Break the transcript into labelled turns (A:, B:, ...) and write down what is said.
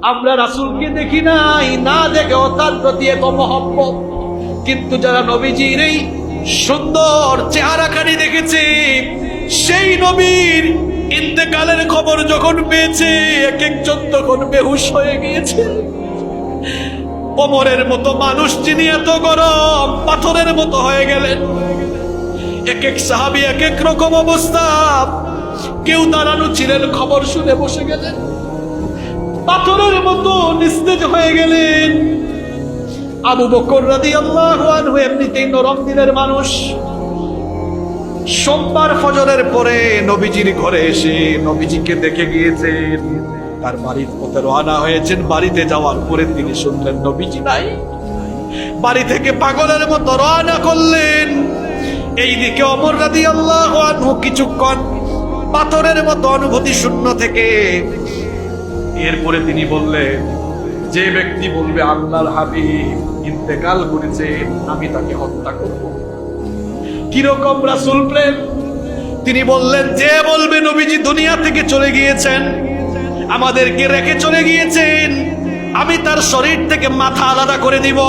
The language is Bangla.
A: আমরা রাসূলকে দেখি নাই, না দেখেও তার প্রতি এত মহব্বত। কিন্তু যারা নবীজির এই সুন্দর চেহারাখানি দেখেছে, সেই নবীর ইন্তেকালের খবর যখন পেয়েছে, এক একজন তখন বেহুশ হয়ে গিয়েছে। ওমরের মতো মানুষ যিনি এত গরম, পাথরের মতো হয়ে গেলেন। এক এক সাহাবী এক এক রকম অবস্থা। কেউ দাঁড়ানো ছিলেন, খবর শুনে বসে গেলেন, পাথরের মতো নিস্তেজ হয়ে গেলেন। আবু বকর রাদিয়াল্লাহু আনহু এমনিতেই নরম দিলের মানুষ। সোমবার ফজরের পরে নবীজির ঘরে এসে নবীজিকে দেখে গিয়েছেন। তার বাড়ির পথে রওনা হয়েছেন। বাড়িতে যাওয়ার পরে তিনি শুনলেন নবীজি নাই। বাড়ি থেকে পাগলের মতো রওনা করলেন। এইদিকে ওমর রাদিয়াল্লাহু আনহু কিছুক্ষণ পাথরের মতো অনুভূতি শূন্য থেকে এরপরে তিনি বললেন, যে ব্যক্তি বলবে আল্লাহর হাবিব ইন্তেকাল করেছেন, আমি তাকে হত্যা করব। কিরকম রাসূল প্রেম! তিনি বললেন, যে বলবে নবীজি দুনিয়া থেকে চলে গিয়েছেন, আমাদেরকে রেখে চলে গিয়েছেন, আমি তার শরীর থেকে মাথা আলাদা করে দিব।